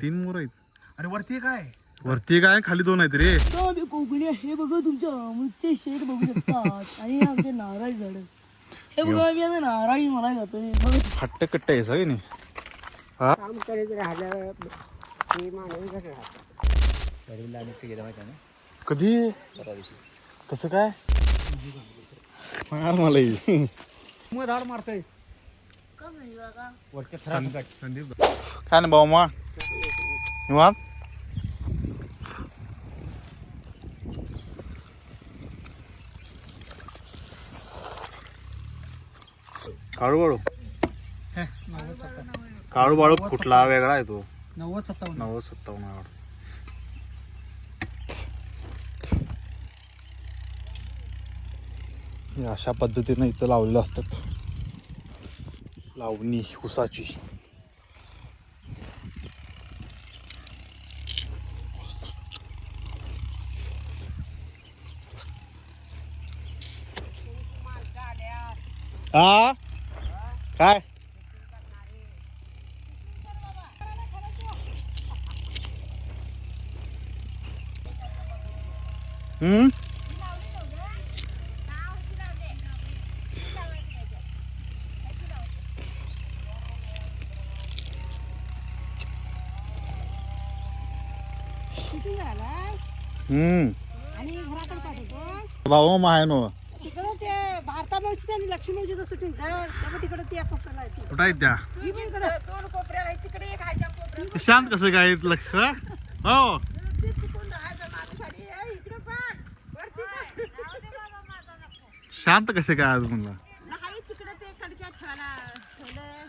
तीन मोर आहेत. अरे वरती काय वरती काय खाली दोन आहेत रे. कोकणी हे बघा तुमच्या अमृतचे शेत बघू शकतात आणि आमचे नारळ झाड हे बघा मी आता नारळी मला जातो हट्ट कट्ट आहे सगळे नाही. हा काम करायचं राहिलं ते माणूस कधी कसं काय मार मला ही. मग झाड मारतय संदीप काय ना भाऊ मा निवांत. काळू बाळू काळू बाळू कुठला वेगळा आहे तो 90-57 90-57 अशा पद्धतीने इथं लावलेलं असतात. लावणी ऊसाची. हा काय आणि घराकडे पाठवतो बाबा मग आहे ना तिकडं ते भारता मावशी आणि लक्ष्मी मावशीचं शूटिंग कर त्यामुळे तिकडे ते कोपऱ्याला आहे कुठं आहेत त्या दोन कोपऱ्याला आहे तिकडे एक आहे त्या कोपऱ्याला ते शांत कसं काय लक्ष हो ते चुकून राहायचं माणूस आणि इकडे बघ वरती शांत कसे काय आज म्हणलं नाही तिकडे ते कडक्या ठेवायला ठेवलंय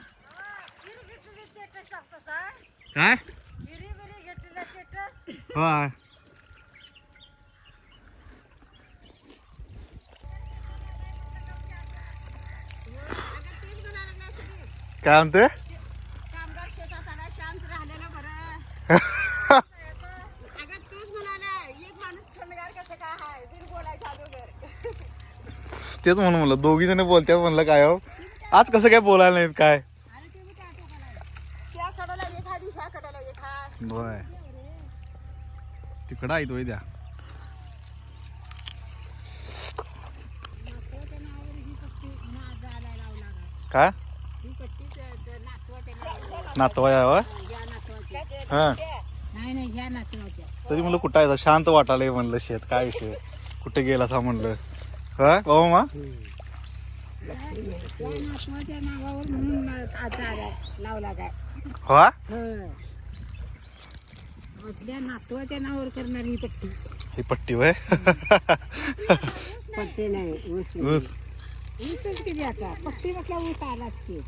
काय घेतलेला स्टेटस होय काय म्हणते कामगार शेतात आला शांत राहिलेलं बरं अगं तूच म्हणाला एक माणूस थंडगार कसं काय आहे बिन बोलायच्या अगोदर तेच म्हणून म्हणलं दोघी जण बोलतात म्हणलं काय हो आज कसं काय बोलायला नाहीत काय आणि ते मी काय ठोकायला त्या कडाला एक आहे ह्या कडाला एक आहे होय तिकडं आहे तो द्या काय नातवाय होय हा नाही नाही ह्या नातवाच्या तरी म्हणलं कुठं आहे शांत वाटायला म्हणलं शेत काय विषय कुठे गेला सा म्हणलं हा बाबा मा त्या नातवाच्या नावावर म्हणून लावला काय हो आपल्या नातवाच्या नावावर करणार ही पट्टी ही पट्टी वय पट्टी नाही ऊस ऊसच किती आता पट्टी म्हटल्या ऊस आलाच की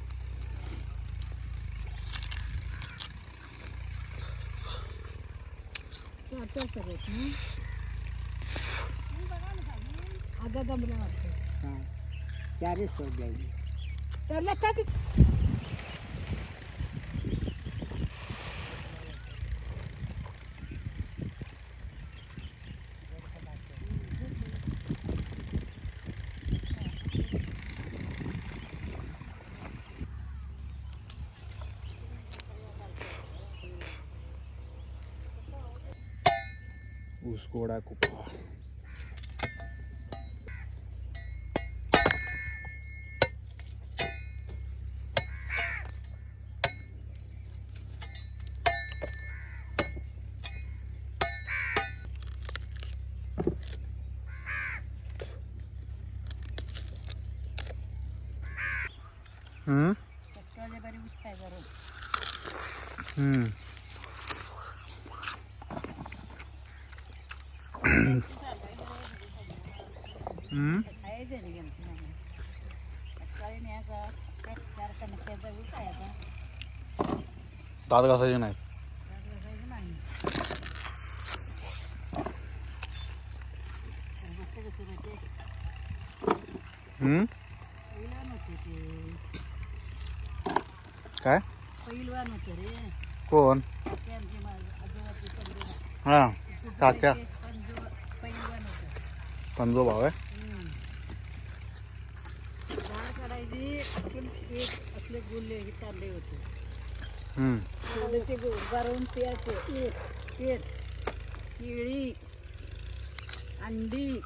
आता दमला वाटतं चारच सोड जाईल तर लक्षात ऊस गोडा कुपा बरी ऊस काय करू आहे जरी गेमची नाही सकाळी न्यायचा चार कणक्याचा ऊस आहे आता दात घासायचे नाहीत नाही बघते कसं होते पहिलवान होते ते काय पहिलवान होते रे कोण ते आमचे आजोबाचे पंजोबा हा चाचा पहिलवान होते पंजो भाव आहे झाड काढायची आपण एक असले गुल्ले हे काढले होते ते उभारून प्यायचे पेट केळी अंडी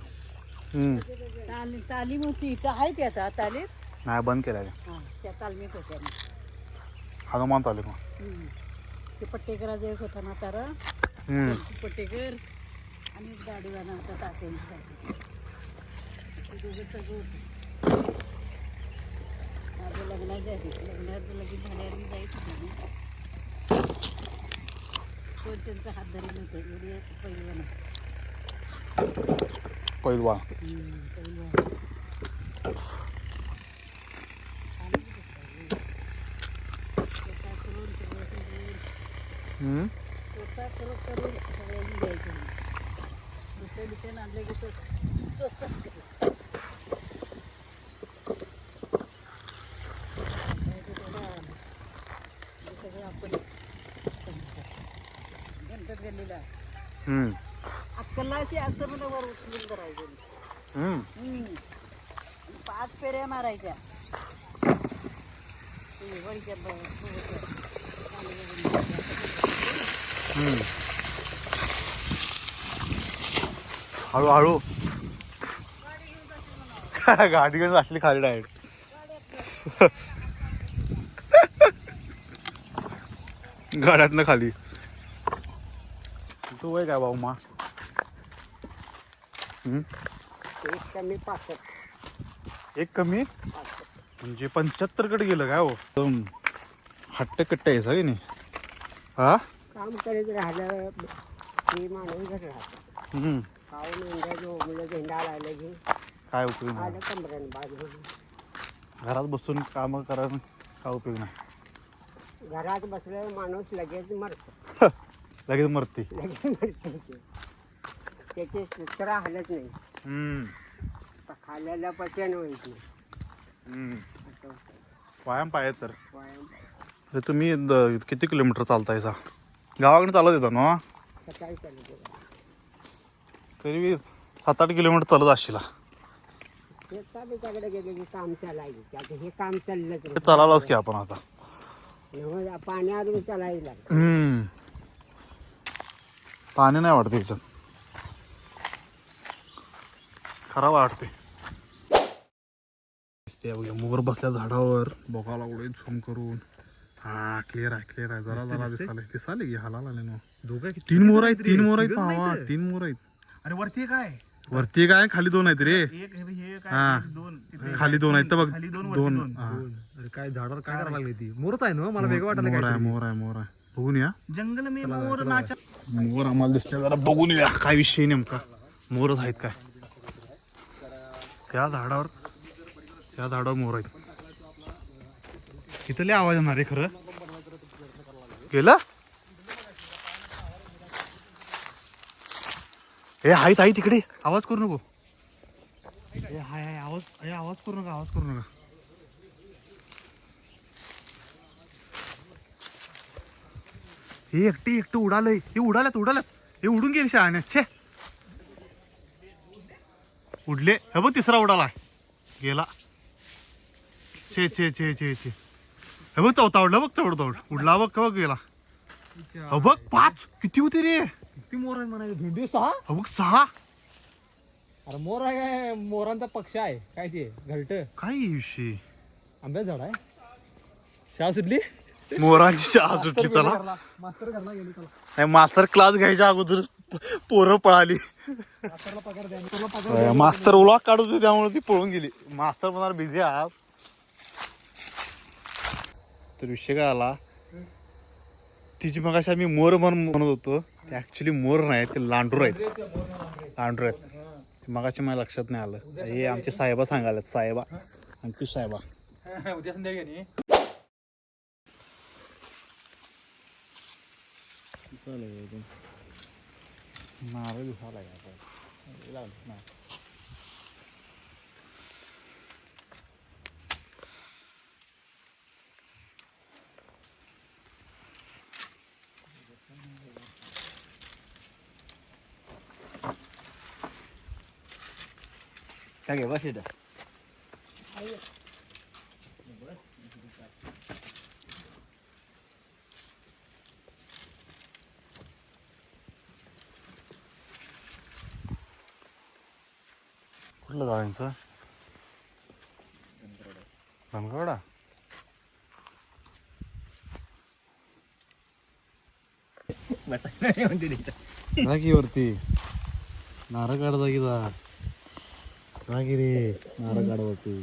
तालीम होती इथं आहे ते आता तालीम नाही बंद केलं त्या तालमीत होत्या हनुमान तालीम. ते पट्टेकराचा एक होता ना तारा पट्टेकर आणि एक गाडीवाला होता तात्यांची माझं लग्नाचं आहे लग्नात लगेच झाल्यावर मी जायचं होतं कोण त्यांचा हात धरत नव्हतं एवढी पहिलवान पैलवान. स्वतः करून सगळ्यांनी द्यायचं दुसऱ्या दुसऱ्यानं आणलं की तो स्वतः सगळं आपण गणपत गल्लीला अक्कलला अशी असं म्हणजे वर उचलून करायचं 5 फेऱ्या मारायच्या वळीच्या हळूहळू गाडी घेऊन असली खाली डायरेक्ट. गाड्यातनं खाली तू वय काय भाऊ मा कमी 65 एक कमी म्हणजे 75 कडे गेलं काय हो एकदम हट्ट कट्ट आहे सगळे नाही. हा काम करायचं राहिलं ते माणूस घर राहतं खाऊन इंडिया मुलं झेंडा लागलं की काय उपयोग नाही. आलं कमरेनं बाजू घरात बसून काम करा काय उपयोग नाही. घरात बसल्यावर माणूस लगेच मरतो लगेच मरते. लगेच मरतो त्याचे सूत्र हलत नाही खाल्ल्याला पचन होत नाही व्यायाम पाहिजे तर. व्यायाम तर तुम्ही किती किलोमीटर चालतायचा गावाकडे चालत येता ना सकाळी चालू तरी बी 7-8 किलोमीटर चालत असशील. शेताकडे गेले की काम चालायचं आता हे काम चाललंच ते चालायलाच की आपण आता पाण्यात बी चालायला पाणी नाही वाटते याच्यात खराब वाटते. मोर बसल्या झाडावर बघायला उडे झूम करून. हा क्लिअर आहे जरा जरा दिसाले की हालाला नाही ना. दोघं 3 मोर आहेत 3 मोर आहेत भावा 3 मोर आहेत. आणि वरती काय वरती काय खाली 2 आहेत रे. एक हे काय हा 2 खाली 2 आहेत तर बघ खाली 2 2. अरे काय झाडावर काय करायला लागली ती मोरच आहे ना मला वेगळं वाटलं मोर आहे बघून या. जंगल मी मोर नाचा मोर आम्हाला दिसले जरा बघून या काय विषय नेमका. मोरच आहेत काय त्या झाडावर मोर आहेत. इथं लय आवाज येणार आहे खरं. गेला हे आहेत आई तिकडे आवाज करू नको. हाय आवाज करू नका. हे एकटं उडालंय. हे उडून गेले शहाणे. छे उडले हे बघ 3रा उडाला गेला. छे हे बघ 4था उडला बघ चौड उडला बघ गेला. हे बघ 5 किती होते रे. किती मोर आहे म्हणायचं भेंडी 6 हे बघ 6. अरे मोर आहे काय मोरांचा पक्ष आहे काय ते घरट काय विषय आंब्याचं झाड आहे शाळा सुटली मोरांची शाळा सुटली. चला मास्तर घरला गेली चला नाही मास्तर क्लास घ्यायच्या अगोदर पोरं पळाली. मास्तरला पगार द्या तुला पगार मास्तर उलॉक काढत होते त्यामुळे ती पळून गेली. मास्तर म्हणाल बिझी आहात. तर विषय काय आला तिची मग अशी आम्ही मोर म्हणत होतो ते ऍक्च्युली मोर नाही ते लांडूर आहेत. मगाशी मला लक्षात नाही आलं. हे आमचे साहेबा सांगायला साहेबा अंकुश साहेबा. उद्या संध्याकाळी नारळ दिसायला काय घे बस इथं कुठलं गाव यांचं? धनगडा. जागी वरती नारळ काढ जागी जागी रे नारळ काढ वरती.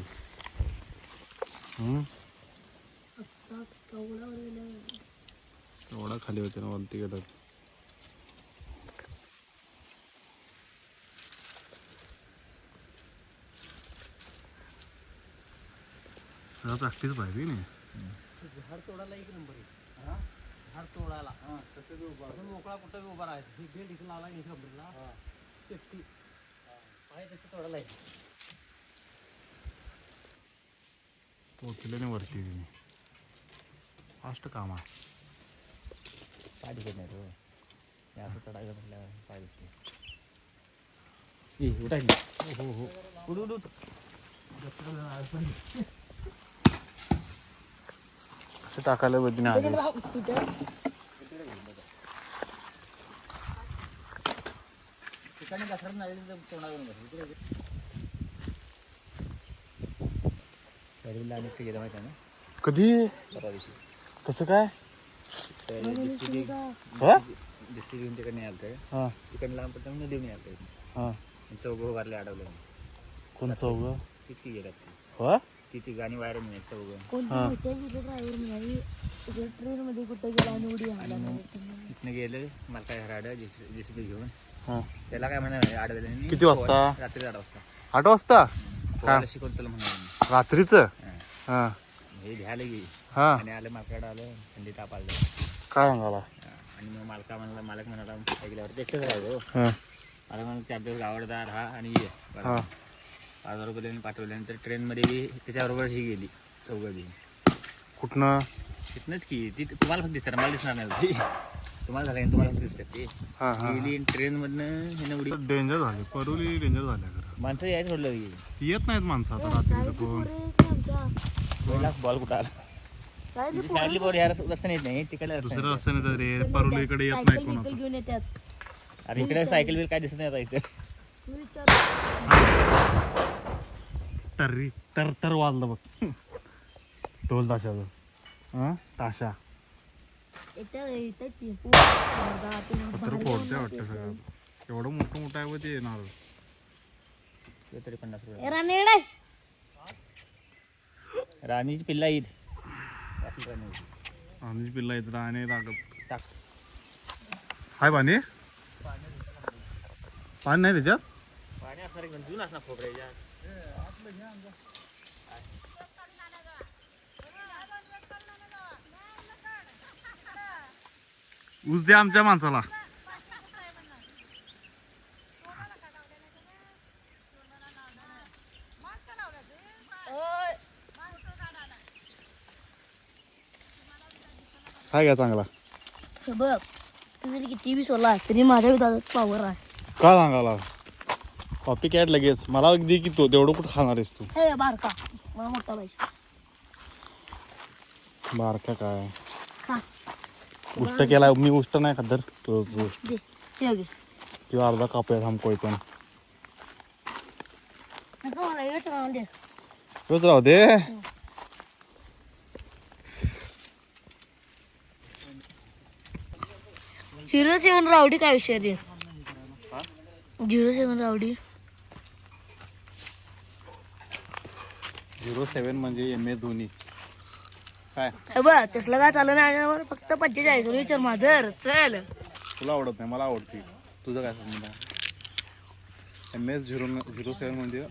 एवढा खाली होते ना वरती गेलं. प्रॅक्टिस पाहिजे नाही. झाड तोडायला एक नंबर आहे. झाड तोडायला मोकळा कुठं उभा राहायचं. बेल्ट इथं लावला नाही कंबरला. सेफ्टी पाय तसं तोडायला आहे. पोचले नाही वरती. फास्ट काम आहे. पाय दिसत नाही तो. असं चढायचं म्हटल्यावर पाय दिसते. उठायची. हो हो उठ उठ. असं टाकायला बदली आधी. ठिकाणी घसरत नाही तोंडावरून गेलं माहिती आहे ना. कधी परवा दिवशी कसं काय? दिसती घेऊन तिकडे नाही आलं. हां तिकडे लांब पडतं म्हणून देऊन आलं. हां चौघं उभारले अडवलं. कोण चौघ? किती गेल्यात हो किती गाणी वायर नाही चौघं. ट्रेनमध्ये कुठे गेला आणि उडी आणि मग इथनं गेलं मला काय हराड जेसीबी घेऊन. हां त्याला काय म्हणा अडवलं. किती वाजता? रात्री 8 वाजता. 8 वाजता पोहायला शिकवलं चला म्हणून. रात्रीचं. हां हे घ्यायला गेली हां आणि आलं मालकाकडं आलं थंडी ताप आलं. काय सांगाला? आणि मग मालक म्हणाला ऐकल्यावर एकटंच राहिलो. हां मला म्हणून 4 दिवस गावडदार राहा आणि ये. हां 5,000 रुपये देऊन पाठवल्यानंतर ट्रेनमध्ये बी त्याच्याबरोबर ही गेली चौघं बी. कुठनं? तिथनंच की ती तुम्हाला फक्त दिसतात मला दिसणार नाही होती. तुम्हाला झालं तुम्हाला फक्त दिसतात ते. हां हां गेली ट्रेनमधनं हे उडी. डेंजर झाले. परुली डेंजर झाल्या खरं. माणसं यायचं सोडलं की येत नाहीत माणसं आता रात्रीचं कोण. पहिला बॉल कुठं आला. साईडली बॉल ह्या रस्त्याने येत नाही तिकडल्या दुसऱ्या रस्त्याने. रस्त्याने तर रे परुलीकडे येत नाही कोण आता. घेऊन येतात. अरे इकडे सायकल बिल काय दिसत नाही आता इथं. तर्री तर वाजलं बघ ढोल ताशाचं. हां ताशा पत्र फोडते वाटतं सगळं. एवढं मोठं आहे व ते नारळ. ते तरी 50 रुपये. राणीकडे राणीची पिल्ला ईद. आणि पिल्ला येत आणि लागत टाक हाय पाणी. पाणी नाही त्याच्यात. पाणी असणार की जून असणार खोबऱ्याच्या. ऊस द्या आमच्या माणसाला. काय घ्या चांगला. बघ तू जरी किती बी सोला तरी माझ्या विधानात पावर आहे. काय सांगाला कॉपी कॅट लगेच मला दे की तो तेवढं कुठं खाणार आहेस तू. हे बारका मला मोठा पाहिजे. बारका काय खा उष्ट केला मी. उष्ट नाही खातर तो उष्ट दे हे घे. किंवा अर्धा कापूया थांबको इथून. नको मला हेच राहून दे. तोच राहू दे. झिरो 7 रावडी काय विषय रे. 07 रावडी 07 म्हणजे MS धोनी. काय हे बघ तसलं काय चालू नाही. माझ्यावर फक्त 45 विचार माझर चल. तुला आवडत नाही मला आवडते. तुझं काय समजा. MS07 म्हणजे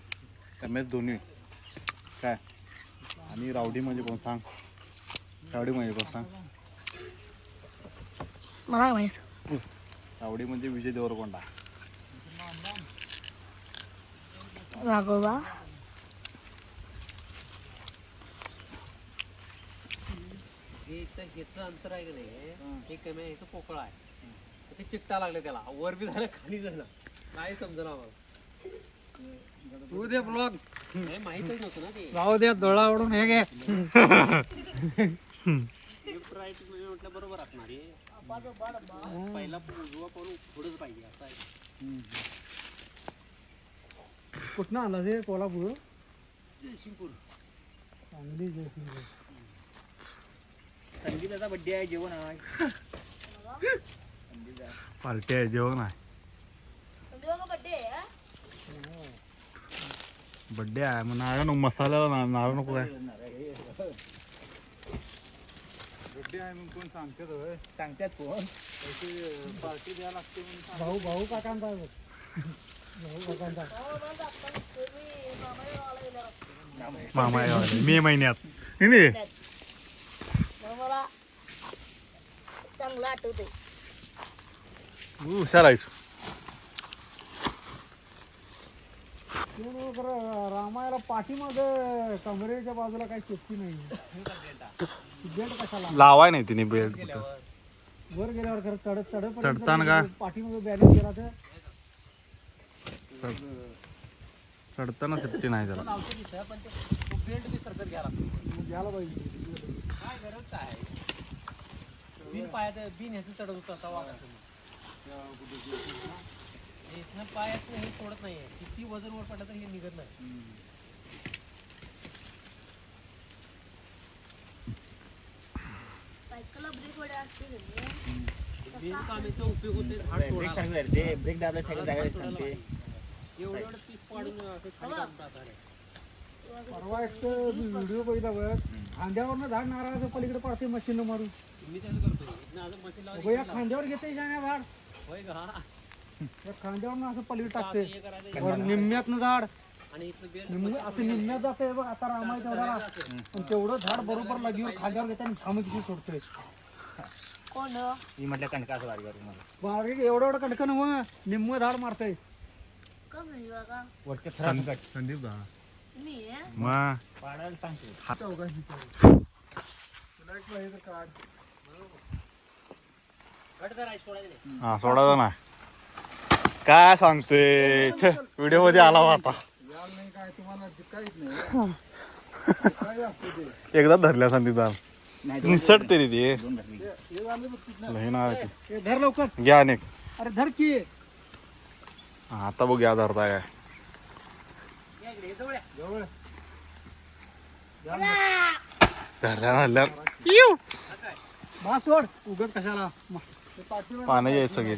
MS धोनी काय. आणि रावडी म्हणजे कोण सांग. रावडी म्हणजे कोण सांग. मला काय माहित. रावडी म्हणजे विजय देवरकोंडा. राघोबा घेतलं अंतर आहे की नाही हे कमी आहे. पोकळ आहे ते चिट्टा लागले त्याला. वर बी झालं खाली झालं काय समजा आम्हाला. उद्या ब्लॉग माहितच नव्हतं ना ते. राहू द्या डोळा ओढून हे घे. म्हटलं बरोबर असणार आहे. पहिला उजवा करून पुढेच पाहिजे असं आहे. कुठनं आणला ते कोल्हापूर जयसिंगपूर चांगली जयसिंगपूर. संगीताचा बड्डे आहे, जेवण आहे. पार्टी आहे, जेवण आहे. बड्डे आहे मग नारळ नको, मसाल्याला नारळ नको काय. बड्डे आहे मग कोण सांगतात होय? सांगतात कोण? पार्टी द्यायला लागते भाऊ भाऊ काकांचा भाऊ काकांचा मामा आहे मे महिन्यात नाही मला चांगलं आठवतंय. हुशार आहेस. रामायला पाठीमागं कमरेच्या बाजूला काही सेफ्टी नाही. बेल्ट कशाला लावाय नाही तिने बेल्ट. वर गेल्यावर खरं चढताना का? पाठीमागे बॅलन्स केला तर चढताना सेफ्टी नाही त्याला. लावतो तिथं, पण तो बेल्ट बी सरकत घ्यायला लागतो. मग घ्यायला पाहिजे. काय गरज काय आहे? बिन पायाचं बिन ह्याचं चढत होतं तसा वागायचं मग. इथनं पायाचं हे सोडत नाहीये. किती वजन वर पडलं तर हे निघत नाही. सायकलला ब्रेक वडे असते बिन कामेचा उपयोग होते झाड तोडायला. ब्रेक दाबला सायकल जागा झाड तोडायला थांबते. एवढं एवढं पीस पाडून असं खाली काढतात अरे. परवा एक व्हिडिओ बघितला बघ, खांद्यावरनं झाड नारळाचं पलीकडे पडते मशीन मारून. मी त्याचं करतो. इथनं अजून मशीन लावायची. या खांद्यावर घेते जाण्या झाड, होय का? या खांद्यावरनं असं पलीकडे टाकते. हे करायचं वर निम्म्यातनं झाड आणि इथलं बेल्ट असं निम्म्यात जाते बघ. आता रामाय तेवढा पण तेवढं झाड बरोबर लागीवर खांद्यावर घेते आणि थांब किती सोडतोय. कोण मी म्हटलं कणकाचं वारी करू मला. बारीक एवढं एवढं कणकन मग निम्म झाड मारतय. का म्हणजे बघा वरचे खराब संदीप दा मी मग पाडायला सांगतो. कट करायचं सोडायचं नाही. हा सोडायचा ना. काय सांगतोय व्हिडिओ मध्ये आला होता. काय तुम्हाला काहीच नाही. एकदा धरल्या संदीप दा निसटते रे ते. दोन घातली. लय ना रे ते. हे धर लवकर. घ्या अनेक. अरे धर की. आता बघूया धरता काय. या इकडे, हे जवळ या. जवळ धरल्या बस सोड उगच कशाला. पाणी यायचं सगळे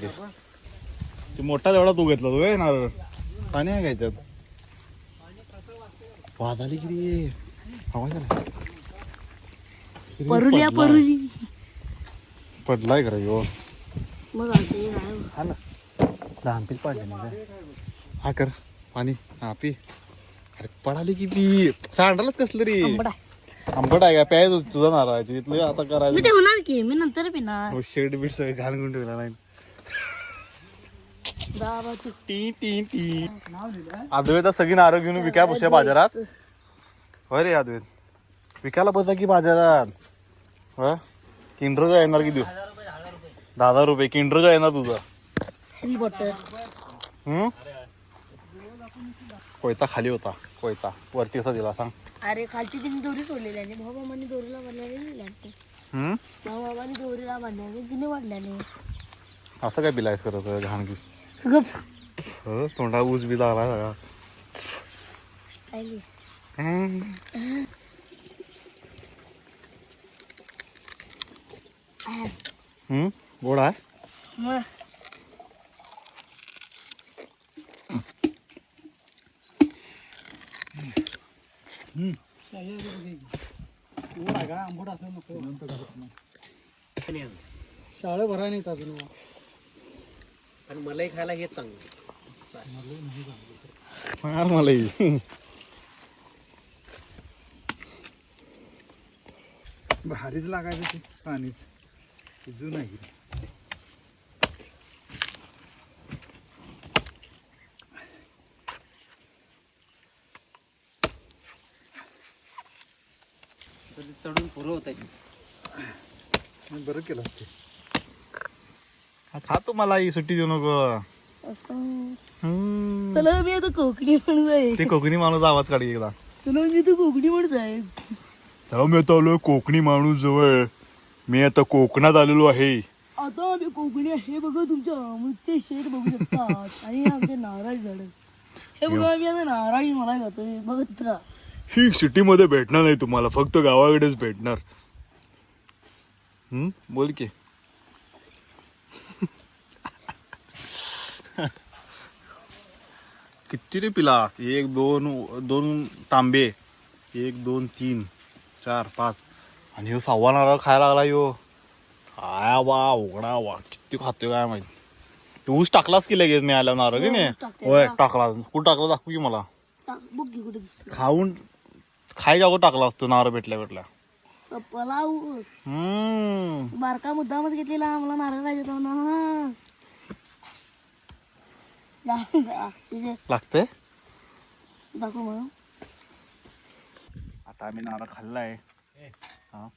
ते मोठा तेवढा तू घेतला तू आहे नारळ. पाणी आहे घ्यायच्यात. वाद आली किती आवाज आला. किती परुलिया पडलाय. परुली पडलाय खरं यो. मग आमचे काय हा ना लहान पीक पाडले नाही काय. हा कर पाणी हा पी. अरे पडाली की पी. सांडालच कसलं रे. आंबट आहे. आंबट आहे का प्यायच तुझा नारळाची तिथलं आता मी करायचं. ते होणार की मी नंतर पिणार. हो शेड बीड सगळं घालून ठेवला नाही. दाबा तू टी टी टी. नाव लिहिलं अद्वैत सगळी नारळ घेऊन विकाय बसल्या बाजारात. होय रे अद्वैत विकायला बसा की बाजारात. हो किंडरचा येणार की देऊ 10,000 रुपये किंडरचा येणार तुझा. हॅरी पॉटर कोयता खाली होता. कोयता वरती कसा दिला सांग. अरे खालची तिने दोरी सोडलेली आहे. भाऊ मामाने दोरीला बांधल्याने लागते. हम्म भाऊ मामाने दोरीला बांधल्याने तिने वाढल्याने असं काय बिलायच करत घाण की. गप हो तोंडा ऊस बी लागला सगळा. खायली. गोड आहे. मग वर आहे का आंबट असं नको. आणि आणलं. शाळे भराय नाहीत अजून. आणि मलाई खायला हेच चांगलं. मार मला ही. भारीच लागायचं ते पाणीच जुन आहे. चढून पुरं होत आहे. बरं केलं ते. खा तुम्हाला ही सुट्टी देऊ नको. चला मी आता कोकणी माणूस आहे. ते कोकणी माणूस आवाज काढी एकदा. चला मी आता कोकणी माणूस आहे. चला मी आता आलोय कोकणी माणूस जवळ. मी आता कोकणात आलेलो आहे. आता आम्ही कोकणी आहे बघा तुमच्या आमचे शेत बघू शकता आणि आमचे नारळ झाड हे बघा मी आता नारळी मला खातोय बघत राहा. ही सिटीमध्ये भेटणार नाही तुम्हाला, फक्त गावाकडेच भेटणार. बोल की. किती रे पिला? 1 2 तांबे, 1 2 3 4 5 आणि ह्यो 6वा नारळ खायला लागला ह्यो. काय वा उघडा वा, किती खातोय काय माहिती. तू ऊस टाकलास की लगेच मी आल्या नारळ की नाही? ऊस टाकते होय ना. टाकला. कुठं टाकला दाखवू की मला. बघ की कुठे दिसतो खाऊन खायच्या अगोदर टाकला असतो नारळ भेटल्या. सपला ऊस बारका मुद्दामच घेतलेला आम्हाला नारळ पाहिजे होता ना. लागतंय. दाखव मला. आता आम्ही नारळ खाल्लाय. हा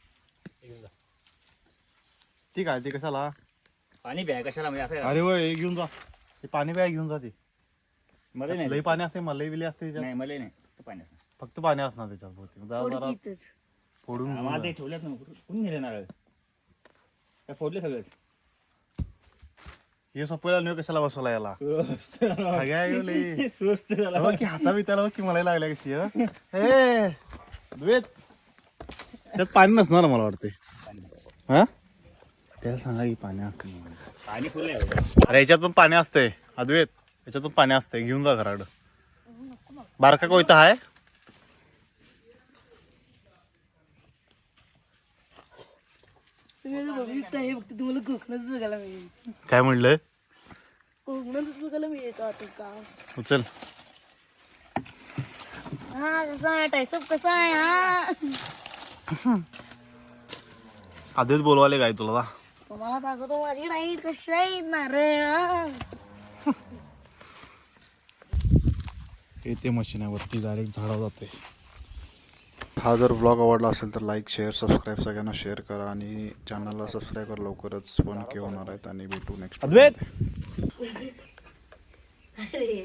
ठीक आहे. ते कशाला? पाणी प्या कशाला म्हणजे असं अरे होय घेऊन जा. ते पाणी प्या घेऊन जा. ते मला नाही लई पाणी असते, मलाई बिली असते त्याच्यात. नाही मला नाही ते पाणी असं. फक्त पाणी असणार त्याच्यात बहुतेक. जरा थोडी जरा पितच. फोडून घेऊन आम्हाला जा. ते ठेवलेच ना कोण नेले नारळ काय फोडले सगळंच. हे सपोला नाही कशाला बसवला याला. सगळ्या ह्यो लई. स्वस्त झाला. बघ की हाता बिताला बघ की मला लागल्या कशी. हे द्वेत त्यात पाणी नसणार मला वाटते. हा त्याला सांगा की पाणी असते म्हणून. पाणी फुल आहे. अरे याच्यात पण पाणी असतंय अद्वैत. याच्यात पण पाणी असतंय. घेऊन जा घराकडं. बारका कोयता आहे. तुम्ही बघितलं हे फक्त तुम्हाला कोकणातच बघायला मिळेल. काय म्हणलं? कोकणातच बघायला मिळेल आता का. उचल. हा कसा आहे टायसप कसा आहे हा. अद्वैत बोलवाले काय तुला? तुम्हाला दाखवतो माझी डाईट कशी आहे नारळ. येते मशीन आहे वरती डायरेक्ट झाडावर जाते. हा जर व्लॉग आवडला असेल तर लाईक शेअर सबस्क्राईब सगळ्यांना शेअर करा आणि चॅनलला सबस्क्राईब करा. लवकरच 1K होणार आहेत आणि भेटू नेक्स्ट. अद्वैत अरे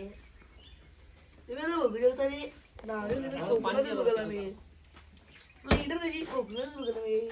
तुम्ही आता बघू शकता हे नारळ तिथे कोकणातच बघायला मिळेल. इंटर कशी कोकणातच बघायला मिळेल.